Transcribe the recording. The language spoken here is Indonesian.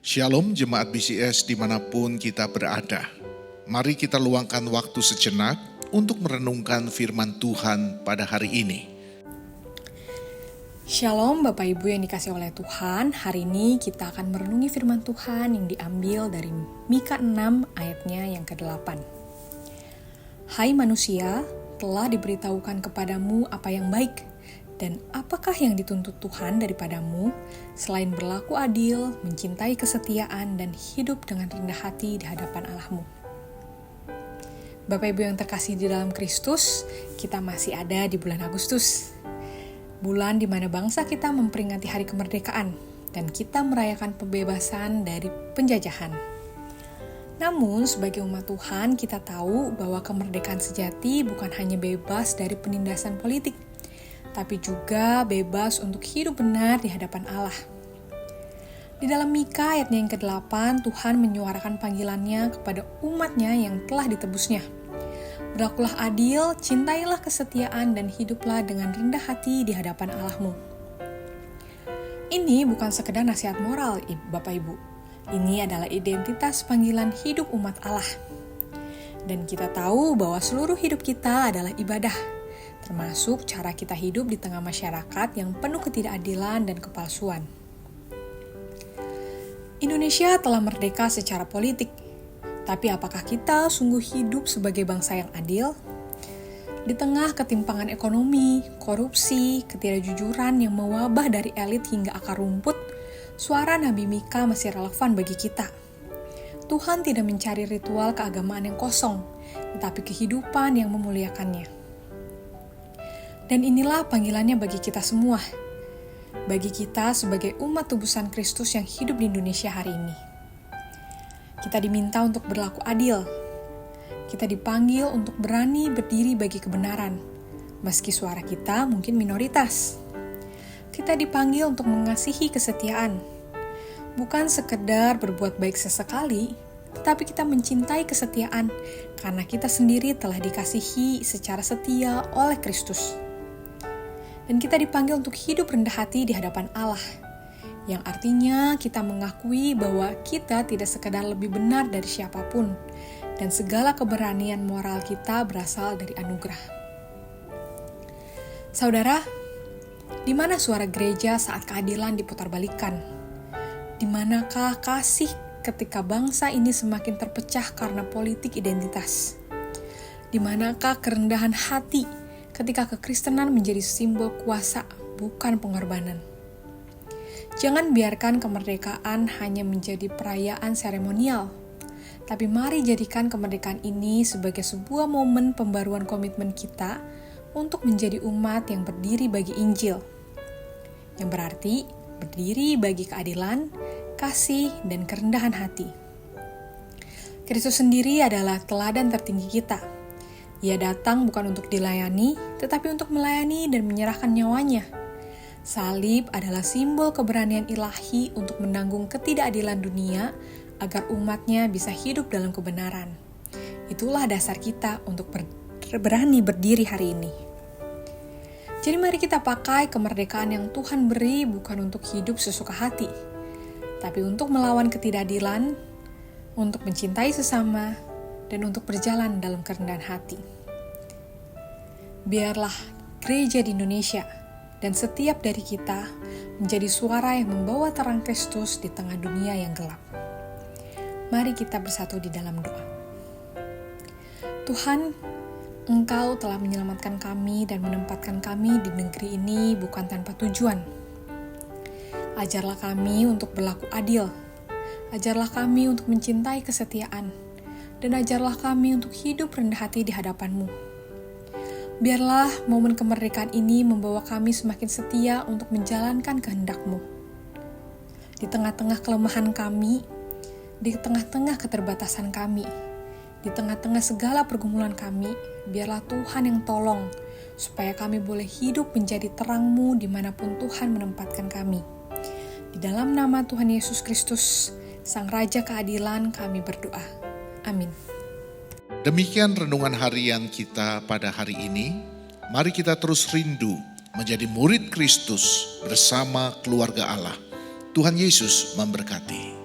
Shalom jemaat BCS dimanapun kita berada. Mari kita luangkan waktu sejenak untuk merenungkan firman Tuhan pada hari ini. Shalom Bapak Ibu yang dikasih oleh Tuhan. Hari ini kita akan merenungi firman Tuhan yang diambil dari Mika 6 ayatnya yang ke-8. Hai manusia, telah diberitahukan kepadamu apa yang baik, dan apakah yang dituntut Tuhan daripadamu, selain berlaku adil, mencintai kesetiaan, dan hidup dengan rendah hati di hadapan Allahmu. Bapak Ibu yang terkasih di dalam Kristus, kita masih ada di bulan Agustus. Bulan di mana bangsa kita memperingati hari kemerdekaan, dan kita merayakan pembebasan dari penjajahan. Namun, sebagai umat Tuhan, kita tahu bahwa kemerdekaan sejati bukan hanya bebas dari penindasan politik, tapi juga bebas untuk hidup benar di hadapan Allah. Di dalam Mika ayatnya yang ke-8, Tuhan menyuarakan panggilannya kepada umatnya yang telah ditebusnya. Berlakulah adil, cintailah kesetiaan, dan hiduplah dengan rendah hati di hadapan Allahmu. Ini bukan sekedar nasihat moral, Bapak Ibu. Ini adalah identitas panggilan hidup umat Allah. Dan kita tahu bahwa seluruh hidup kita adalah ibadah, termasuk cara kita hidup di tengah masyarakat yang penuh ketidakadilan dan kepalsuan. Indonesia telah merdeka secara politik, tapi apakah kita sungguh hidup sebagai bangsa yang adil? Di tengah ketimpangan ekonomi, korupsi, ketidakjujuran yang mewabah dari elit hingga akar rumput, suara Nabi Mika masih relevan bagi kita. Tuhan tidak mencari ritual keagamaan yang kosong, tetapi kehidupan yang memuliakannya. Dan inilah panggilannya bagi kita semua, bagi kita sebagai umat tebusan Kristus yang hidup di Indonesia hari ini. Kita diminta untuk berlaku adil. Kita dipanggil untuk berani berdiri bagi kebenaran, meski suara kita mungkin minoritas. Kita dipanggil untuk mengasihi kesetiaan, bukan sekedar berbuat baik sesekali, tetapi kita mencintai kesetiaan karena kita sendiri telah dikasihi secara setia oleh Kristus. Dan kita dipanggil untuk hidup rendah hati di hadapan Allah, yang artinya kita mengakui bahwa kita tidak sekedar lebih benar dari siapapun, dan segala keberanian moral kita berasal dari anugerah. Saudara, di mana suara gereja saat keadilan diputarbalikkan? Di manakah kasih ketika bangsa ini semakin terpecah karena politik identitas? Di manakah kerendahan hati ketika kekristenan menjadi simbol kuasa, bukan pengorbanan? Jangan biarkan kemerdekaan hanya menjadi perayaan seremonial, tapi mari jadikan kemerdekaan ini sebagai sebuah momen pembaruan komitmen kita untuk menjadi umat yang berdiri bagi Injil, yang berarti berdiri bagi keadilan, kasih, dan kerendahan hati. Kristus sendiri adalah teladan tertinggi kita. Ia datang bukan untuk dilayani, tetapi untuk melayani dan menyerahkan nyawanya. Salib adalah simbol keberanian ilahi untuk menanggung ketidakadilan dunia agar umatnya bisa hidup dalam kebenaran. Itulah dasar kita untuk berani berdiri hari ini. Jadi mari kita pakai kemerdekaan yang Tuhan beri bukan untuk hidup sesuka hati, tapi untuk melawan ketidakadilan, untuk mencintai sesama, dan untuk berjalan dalam kerendahan hati. Biarlah gereja di Indonesia dan setiap dari kita menjadi suara yang membawa terang Kristus di tengah dunia yang gelap. Mari kita bersatu di dalam doa. Tuhan, Engkau telah menyelamatkan kami dan menempatkan kami di negeri ini bukan tanpa tujuan. Ajarlah kami untuk berlaku adil. Ajarlah kami untuk mencintai kesetiaan. Dan ajarlah kami untuk hidup rendah hati di hadapan-Mu. Biarlah momen kemerdekaan ini membawa kami semakin setia untuk menjalankan kehendak-Mu. Di tengah-tengah kelemahan kami, di tengah-tengah keterbatasan kami, di tengah-tengah segala pergumulan kami, biarlah Tuhan yang tolong, supaya kami boleh hidup menjadi terang-Mu dimanapun Tuhan menempatkan kami. Di dalam nama Tuhan Yesus Kristus, Sang Raja Keadilan, kami berdoa. Amin. Demikian renungan harian kita pada hari ini. Mari kita terus rindu menjadi murid Kristus bersama keluarga Allah. Tuhan Yesus memberkati.